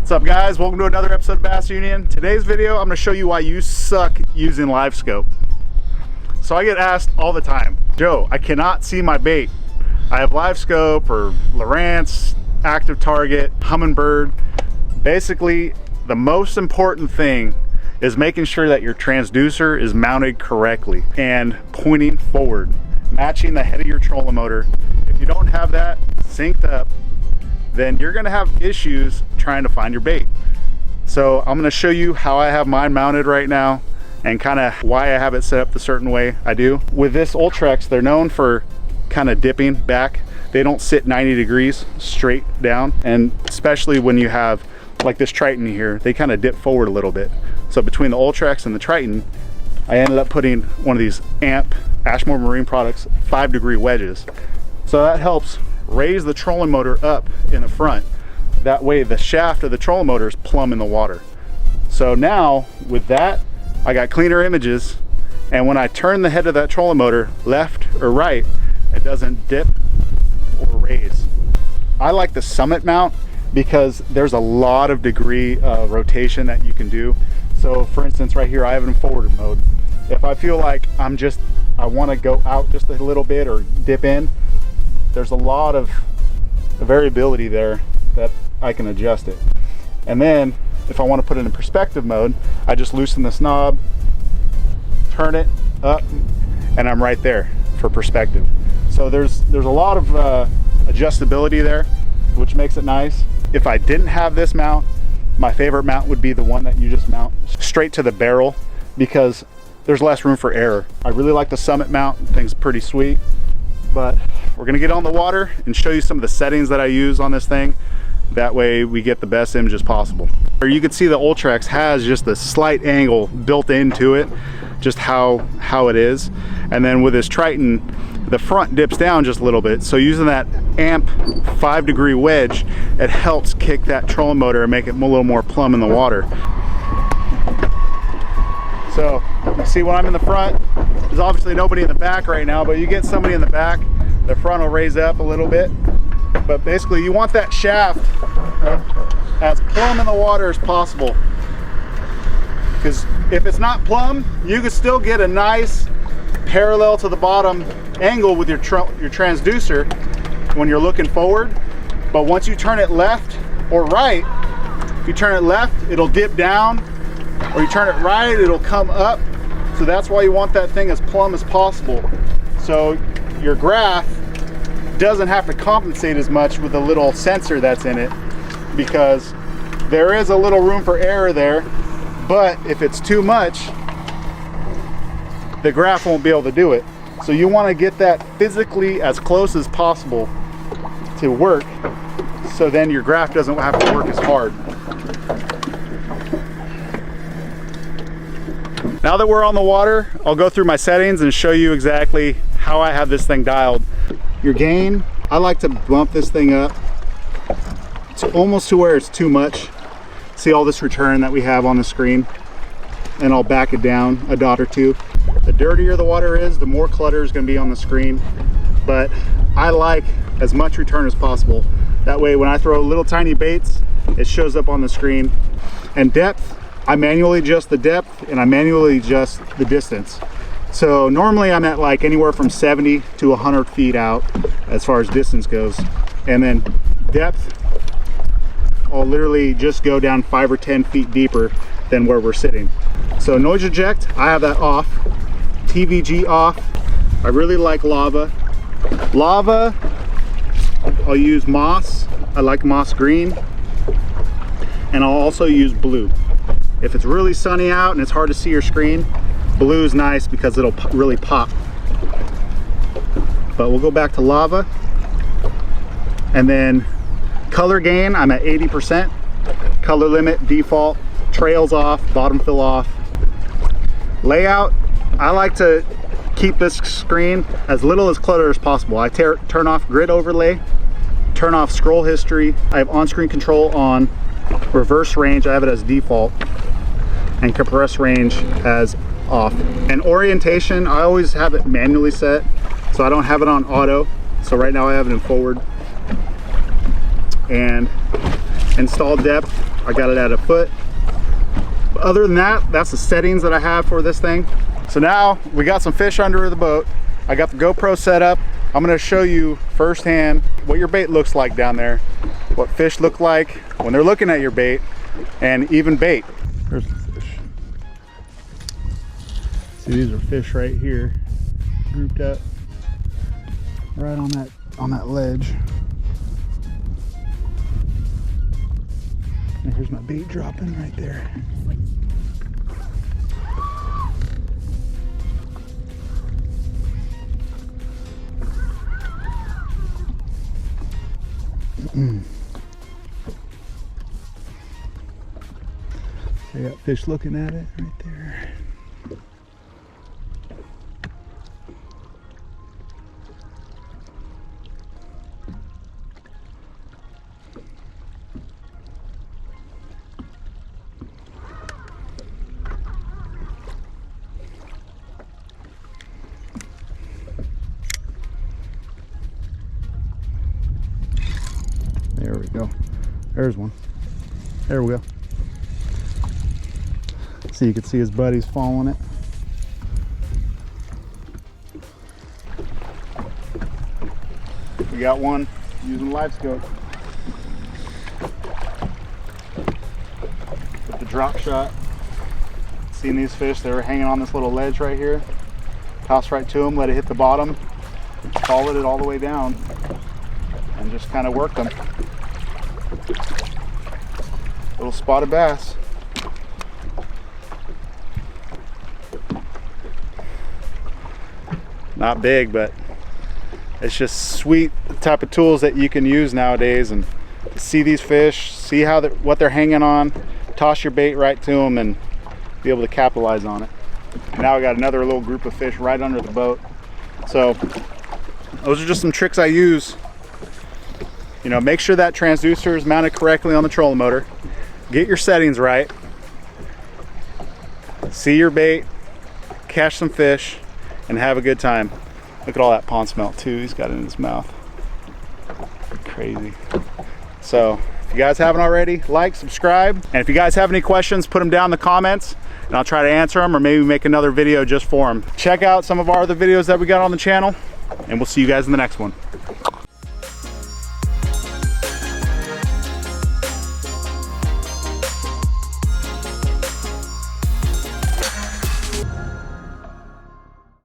What's up guys, welcome to another episode of Bass Union. Today's video, I'm going to show you why you suck using Livescope. So I get asked all the time, Joe, I cannot see my bait. I have Livescope or Lowrance, Active Target, Humminbird. Basically, the most important thing is making sure that your transducer is mounted correctly and pointing forward, matching the head of your trolling motor. If you don't have that synced up, then you're gonna have issues trying to find your bait. So I'm gonna show you how I have mine mounted right now and kind of why I have it set up the certain way I do. With this Ultrex, they're known for kind of dipping back. They don't sit 90 degrees straight down, and especially when you have like this Triton here, they kind of dip forward a little bit. So between the Ultrex and the Triton, I ended up putting one of these AMP Ashmore Marine Products 5-degree wedges. So that helps raise the trolling motor up in the front. That way the shaft of the trolling motor is plumb in the water. So now with that, I got cleaner images, and when I turn the head of that trolling motor left or right, it doesn't dip or raise. I like the Summit mount because there's a lot of degree rotation that you can do. So for instance, right here, I have it in forward mode. If I feel like I want to go out just a little bit or dip in, there's a lot of variability there that I can adjust it. And then if I want to put it in perspective mode, I just loosen this knob, turn it up, and I'm right there for perspective. So there's a lot of adjustability there, which makes it nice. If I didn't have this mount, my favorite mount would be the one that you just mount straight to the barrel, because there's less room for error. I really like the Summit mount, the thing's pretty sweet. But we're gonna get on the water and show you some of the settings that I use on this thing. That way we get the best images possible. Or you can see the Ultrex has just a slight angle built into it, just how it is. And then with this Triton, the front dips down just a little bit. So using that AMP 5-degree wedge, it helps kick that trolling motor and make it a little more plumb in the water. So you see when I'm in the front, there's obviously nobody in the back right now, but you get somebody in the back, the front will raise up a little bit. But basically you want that shaft as plumb in the water as possible. Because if it's not plumb, you can still get a nice parallel to the bottom angle with your transducer when you're looking forward. But once you turn it left or right, if you turn it left, it'll dip down, or you turn it right, it'll come up. So that's why you want that thing as plumb as possible. So your graph doesn't have to compensate as much with the little sensor that's in it, because there is a little room for error there. But if it's too much, the graph won't be able to do it. So you want to get that physically as close as possible to work, so then your graph doesn't have to work as hard. Now that we're on the water, I'll go through my settings and show you exactly how I have this thing dialed. Your gain, I like to bump this thing up to almost to where it's too much. See all this return that we have on the screen? And I'll back it down a dot or two. The dirtier the water is, the more clutter is going to be on the screen. But I like as much return as possible. That way when I throw little tiny baits, it shows up on the screen. And depth, I manually adjust the depth and I manually adjust the distance. So normally I'm at like anywhere from 70 to 100 feet out as far as distance goes. And then depth, I'll literally just go down 5 or 10 feet deeper than where we're sitting. So noise eject, I have that off. TVG off. I really like lava. Lava, I'll use moss. I like moss green. And I'll also use blue. If it's really sunny out and it's hard to see your screen, blue is nice because it'll really pop. But we'll go back to lava. And then color gain, I'm at 80%. Color limit, default. Trails off, bottom fill off. Layout, I like to keep this screen as little as clutter as possible. I turn off grid overlay, turn off scroll history. I have on-screen control on. Reverse range, I have it as default, and compress range as off. And orientation, I always have it manually set, so I don't have it on auto. So right now I have it in forward. And Install depth, I got it at a foot. But other than that, that's the settings that I have for this thing. So now we got some fish under the boat. I got the GoPro set up. I'm gonna show you firsthand what your bait looks like down there, what fish look like when they're looking at your bait, and even bait. There's the fish. See, these are fish right here, grouped up right on that ledge. And here's my bait dropping right there. I got fish looking at it right there. There we go. There's one. There we go. So you can see his buddies following it. We got one using Livescope with the drop shot. Seeing these fish, they were hanging on this little ledge right here. Toss right to them, let it hit the bottom, followed it all the way down, and just kind of worked them. Little spotted bass. Not big, but it's just sweet type of tools that you can use nowadays, and to see these fish, see how what they're hanging on, toss your bait right to them and be able to capitalize on it. And now I got another little group of fish right under the boat. So those are just some tricks I use. You know, make sure that transducer is mounted correctly on the trolling motor. Get your settings right. See your bait, catch some fish, and have a good time. Look at all that pond smelt too. He's got it in his mouth. Crazy. So if you guys haven't already, like, subscribe. And if you guys have any questions, put them down in the comments and I'll try to answer them, or maybe make another video just for them. Check out some of our other videos that we got on the channel, and we'll see you guys in the next one.